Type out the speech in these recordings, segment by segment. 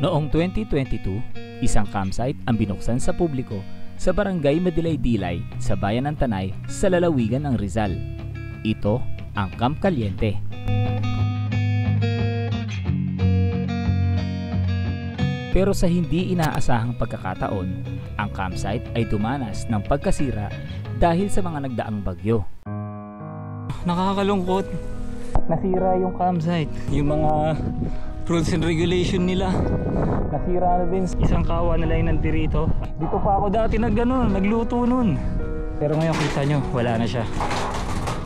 Noong 2022, isang campsite ang binuksan sa publiko sa barangay Madilay-Dilay sa bayan ng Tanay sa lalawigan ng Rizal. Ito ang Camp Caliente. Pero sa hindi inaasahang pagkakataon, ang campsite ay dumanas ng pagkasira dahil sa mga nagdaang bagyo. Nakakalungkot. Nasira yung campsite. Yung mga rules and regulation nila nasira na din. Isang kawa na lang nandirito. Dito pa ako dati nagluto nun. Pero ngayon kita nyo, wala na siya.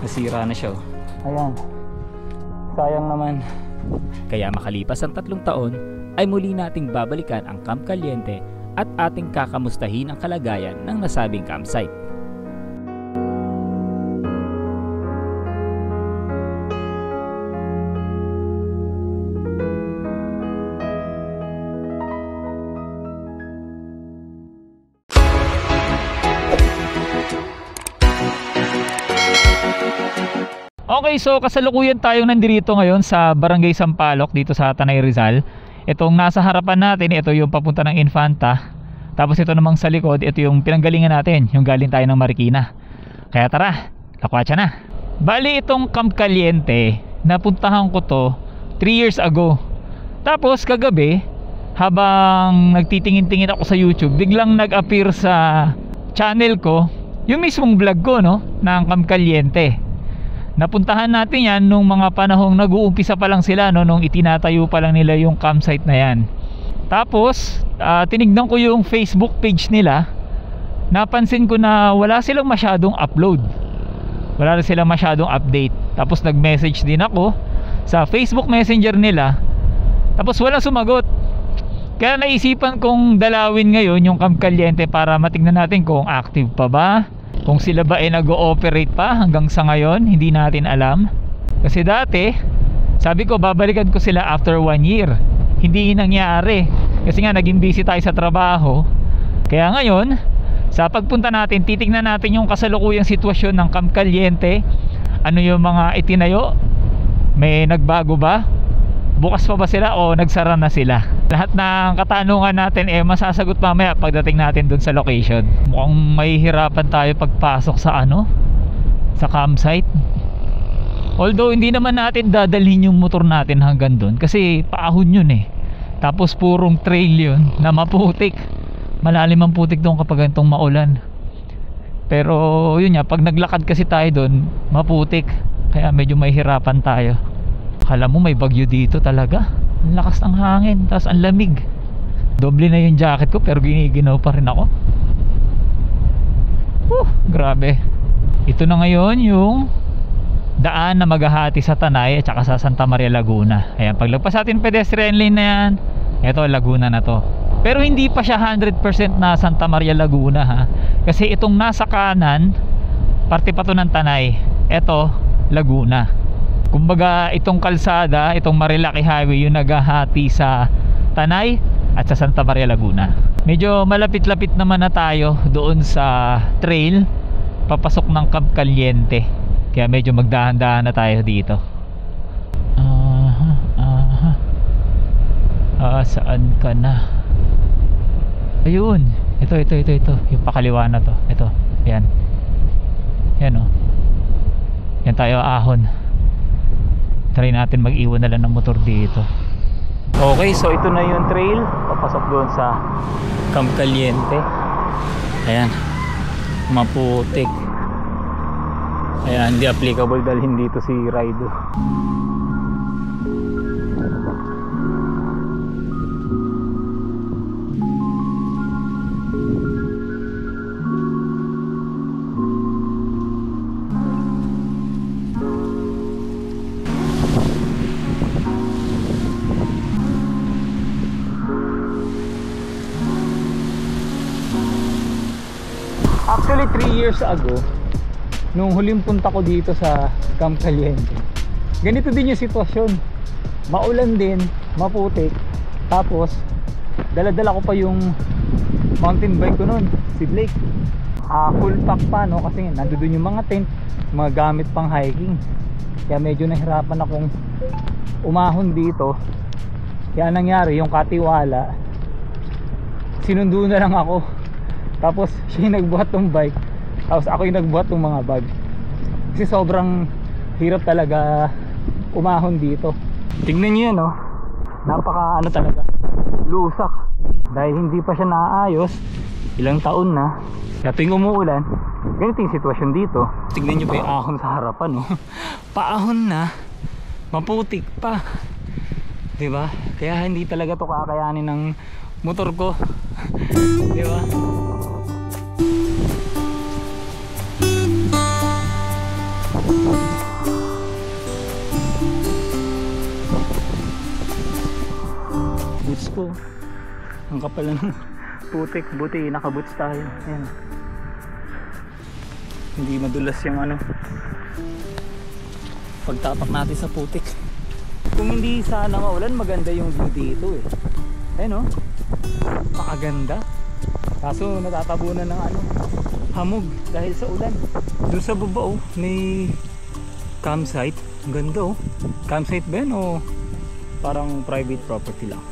Nasira na siya. Ayan, sayang naman. Kaya makalipas ang 3 taon ay muli nating babalikan ang Camp Caliente at ating kakamustahin ang kalagayan ng nasabing campsite. Okay, so kasalukuyan tayong nandito ngayon sa Barangay Sampaloc dito sa Tanay, Rizal. Itong nasa harapan natin, ito yung papunta ng Infanta. Tapos ito namang sa likod, ito yung pinanggalingan natin, yung galing tayo ng Marikina. Kaya tara, lakwatsa na. Bali itong Camp Caliente, napuntahan ko to 3 years ago. Tapos kagabi, habang nagtitingin-tingin ako sa YouTube, biglang nag-appear sa channel ko yung mismong vlog ko, no, ng Camp Caliente. Napuntahan natin yan nung mga panahong nag-uumpisa pa lang sila, no, nung itinatayo pa lang nila yung campsite na yan. Tapos tinignan ko yung Facebook page nila. Napansin ko na wala silang masyadong upload, wala silang masyadong update. Tapos nag-message din ako sa Facebook Messenger nila, tapos walang sumagot. Kaya naisipan kong dalawin ngayon yung Camp Caliente para matignan natin kung active pa ba, kung sila ba ay nag-ooperate pa hanggang sa ngayon. Hindi natin alam. Kasi dati, sabi ko babalikan ko sila after 1 year. Hindi nangyari. Kasi nga naging busy tayo sa trabaho. Kaya ngayon, sa pagpunta natin, titignan natin yung kasalukuyang sitwasyon ng Camp Caliente. Ano yung mga itinayo? May nagbago ba? Bukas pa ba sila o nagsara na sila? Lahat ng katanungan natin masasagot mamaya pagdating natin dun sa location. Mukhang mahihirapan tayo pagpasok sa sa campsite. Although hindi naman natin dadalhin yung motor natin hanggang dun, kasi paahon yun Tapos purong trail yun na maputik. Malalim ang putik doon kapag ganitong maulan. Pero yun nga, pag naglakad kasi tayo dun, maputik. Kaya medyo mahihirapan tayo. Akala mo may bagyo dito talaga. Ang lakas ng hangin, tapos ang lamig. Doble na yung jacket ko pero giniginaw pa rin ako. Grabe. Ito na ngayon yung daan na maghahati sa Tanay at saka sa Santa Maria, Laguna. Ayan, paglagpas natin pedestrian lane na yan, ito Laguna na to. Pero hindi pa siya 100% na Santa Maria, Laguna, ha. Kasi itong nasa kanan, parte pa to ng Tanay. Ito Laguna. Kumbaga itong kalsada, itong Marilaki Highway yung naghahati sa Tanay at sa Santa Maria, Laguna. Medyo malapit-lapit naman na tayo doon sa trail papasok ng Camp Caliente. Kaya medyo magdahan-dahan na tayo dito. Saan ka na? Ayun, ito yung pakaliwa na to. Ito, yan. Yan yan tayo, ahon. Try natin mag-iwan na lang ng motor dito. Okay, so ito na yung trail papasok doon sa Camp Caliente. Ayan, maputik. Ayan, hindi applicable dahil hindi to si Rido. Actually 3 years ago, nung huling punta ko dito sa Camp Caliente, ganito din yung sitwasyon. Maulan din, maputik. Tapos dala-dala ko pa yung mountain bike ko nun, si Blake. Full pack pa, no? Kasi nandoon yung mga tent, mga gamit pang hiking. Kaya medyo nahirapan akong umahon dito Kaya nangyari yung katiwala, sinundo na lang ako. Tapos siya yung nagbuhat ng bike, tapos ako yung nagbuhat ng mga bag. Kasi sobrang hirap talaga umahon dito. Tingnan nyo yan, oh. Napaka ano talaga, lusak. Dahil hindi pa siya naayos, ilang taon na. Kaya tuwing umuulan, ganito yung sitwasyon dito. Tingnan nyo pa yung ahon sa harapan, oh. Paahon na, maputik pa, diba? Kaya hindi talaga to kakayanin ng motor ko. Diba? Boots ko, ang kapal na ng putik. Buti nakaboots tayo. Ayan. Hindi madulas yung ano, pagtapak natin sa putik. Kung hindi sana maulan, maganda yung view dito eh. Ayun, oh, pakaganda. Kaso natatabunan ng ano, hamog dahil sa ulan. Doon sa baba, oh, may campsite. Ang ganda, oh. Campsite ba yun o parang private property lang?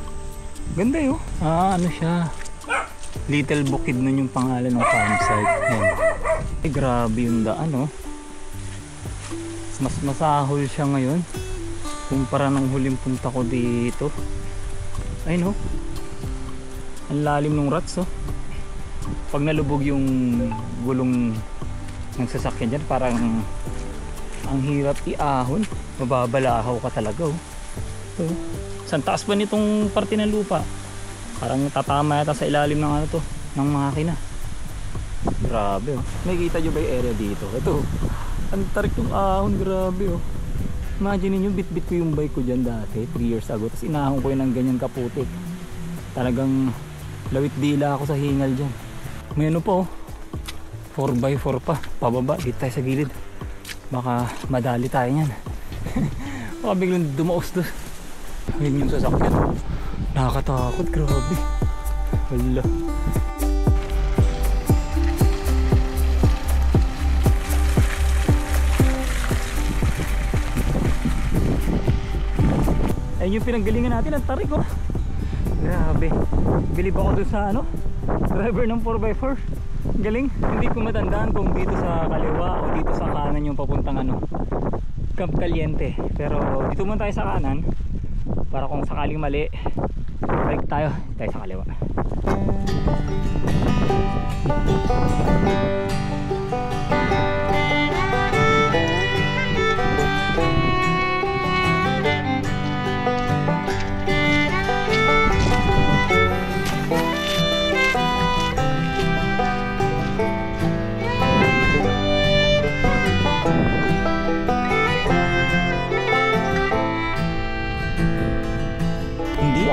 Ganda yun. Ano siya, Little Bukid nun yung pangalan ng campsite. Ayan. Grabe yung daan, oh. Mas masahol siya ngayon kumpara ng huling punta ko dito. Ayun, oh, ang lalim ng ruts, oh. Pag nalubog yung gulong ng sasakyan dyan, parang ang hirap iahon. Mababalahaw ka talaga, oh. So, saan taas ba nitong parte ng lupa? Parang tatama yata sa ilalim ng ano to, ng makina. Grabe, oh. May kita nyo ba yung area dito? Ito, ang tarik ng ahon. Grabe, oh. Imagine nyo, bit-bit ko yung bike ko dyan dati 3 years ago, tapos inahon ko yun ng ganyan kaputik. Talagang lawit dila ako sa hingal dyan. May ano po, 4x4 pa, pababa, dito tayo sa gilid. Baka madali tayo nyan. Baka biglang dumaos doon. Yun yung sasakyan. Nakakatakot, grabe. Wala. Ayun yung pinanggalingan natin, ang tarik, oh. Grabe. Bilib ako dun sa ano, driver ng 4x4. Galing. Hindi ko matandaan kung dito sa kaliwa o dito sa kanan yung papuntang ano, Camp Caliente. Pero dito muna tayo sa kanan para kung sakaling mali, balik tayo sa kaliwa.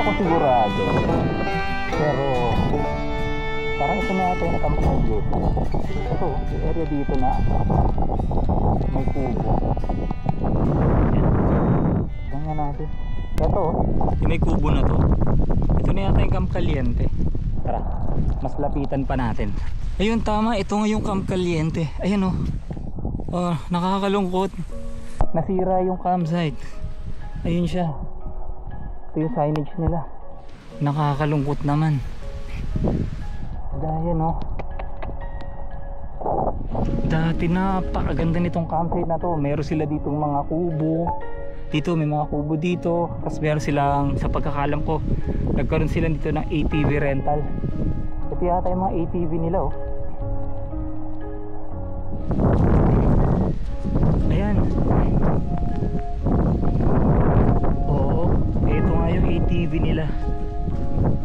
Ako sigurado, pero parang ito na ito yung natampak ng gate. Ito, yung area dito na may kubo. Yan nga natin. Ito, yung may kubo na to, ito na yata yung Camp Caliente. Tara, mas lapitan pa natin. Ayun, tama, ito nga yung Camp Caliente. Ayan, oh. Oh, nakakalungkot, nasira yung campsite. Ayun siya. Ito yung signage nila. Nakakalungkot naman. Dahil, no, dati napakaganda nitong campsite na to. Meron sila ditong mga kubo. Dito may mga kubo dito. Tapos meron silang, sa pagkakalam ko, nagkaroon sila dito ng ATV rental. Ito yata yung mga ATV nila, oh. Ayan. Ito nga yung ATV nila.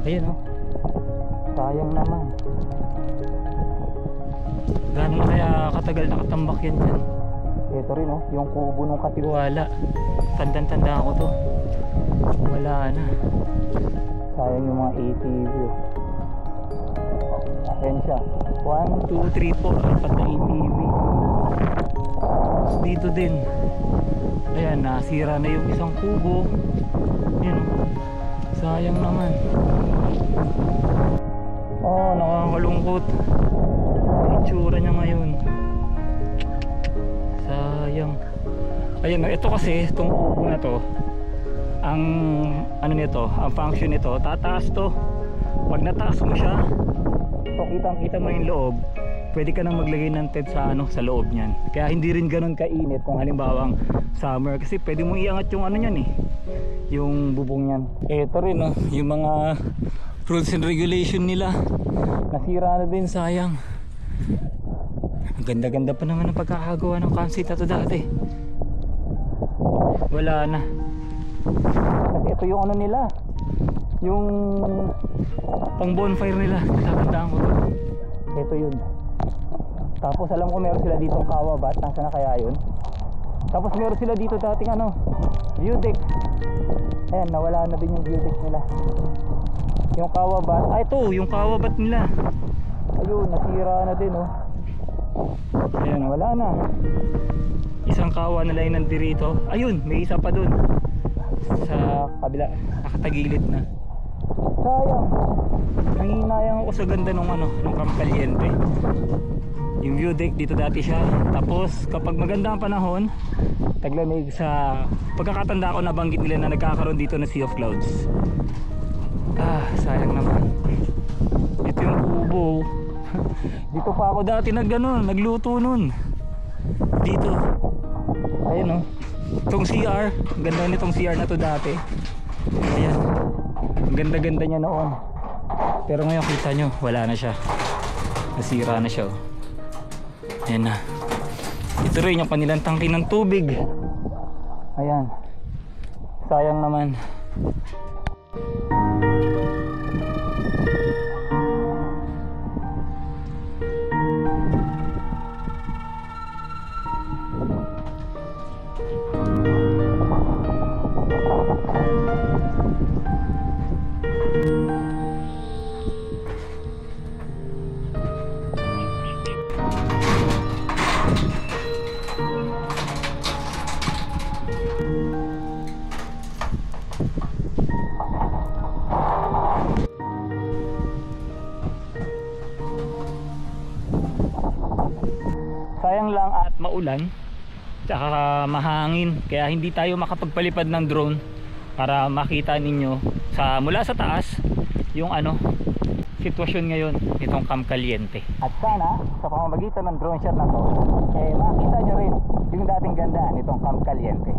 Ayan, oh. Sayang naman. Gano'n na kaya katagal nakatambak yan dyan. Ito rin, oh, yung kubo ng katiwala. Tandang-tanda ako to. Wala na. Sayang yung mga ATV, oh. Ayan siya. 1, 2, 3, 4. Apat na ATV. Tapos dito din. Ayan, nasira na yung isang kubo. Yan, sayang naman. Oh, nakakalungkot ang itsura niya ngayon. Sayang. Ayun, ito kasi itong kubo na to, ang ano nito, ang function nito, tataas to. Pag nataas mo siya, so kitang-kita mo yung loob, pwede ka nang maglagay ng tent sa ano, sa loob niyan. Kaya hindi rin ganoon kainit kung halimbawang summer, kasi pwede mo iangat yung ano niyan eh, yung bubong niyan. Ito rin oh, yung mga rules and regulation nila. Nasira na din, sayang. Ang ganda-ganda pa naman ang pagkakagawa ng campsite na to dati. Wala na. Kasi ito yung ano nila, yung pang bonfire nila. Tatandaan ko to. Ito yun. Tapos alam ko meron sila dito kawabat. Nasa na kaya yun? Tapos meron sila dito dating ano, view deck. Ayan, nawala na din yung view deck nila. Yung kawabat, ito yung kawabat nila. Ayun, nasira na din oh. Ayan, wala na. Isang kawa na lang nandito. Ayun, may isa pa dun sa kabila, nakatagilid na. Sayang. Nanginayang ako sa ganda nung ano, nung Camp Caliente. Yung view deck dito dati siya. Tapos kapag maganda ang panahon, taglamig, sa pagkakatanda ko nabanggit nila na nagkakaroon dito ng Sea of Clouds. Sayang naman. Ito yung kubo. Dito pa ako dati nagluto nun. Dito. Ayun oh. Itong CR, ang ganda nitong CR na to dati. Ayan. Ang ganda-ganda niya noon. Pero ngayon kita nyo, wala na siya. Nasira na siya oh. Ayan na. Ito rin yung kanilang tangke ng tubig. Ayan. Sayang naman. Sayang lang at maulan tsaka mahangin, kaya hindi tayo makapagpalipad ng drone para makita ninyo mula sa taas yung ano, sitwasyon ngayon nitong Camp Caliente. At sana sa pamamagitan ng drone shot na to makita nyo rin yung dating ganda nitong Camp Caliente.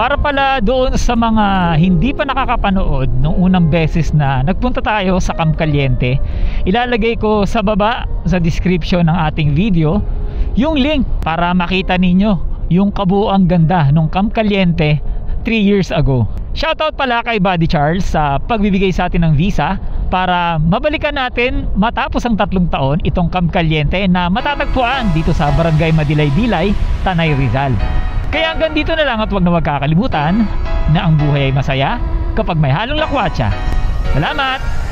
Para pala doon sa mga hindi pa nakakapanood nung unang beses na nagpunta tayo sa Camp Caliente, ilalagay ko sa baba sa description ng ating video yung link para makita ninyo yung kabuuang ganda ng Camp Caliente 3 years ago. Shoutout pala kay Buddy Charles sa pagbibigay sa atin ng visa para mabalikan natin matapos ang 3 taon itong Camp Caliente na matatagpuan dito sa Barangay Madilay-Dilay, Tanay Rizal. Kaya hanggang dito na lang at huwag na magkakalimutan na ang buhay ay masaya kapag may halong lakwatsa. Salamat!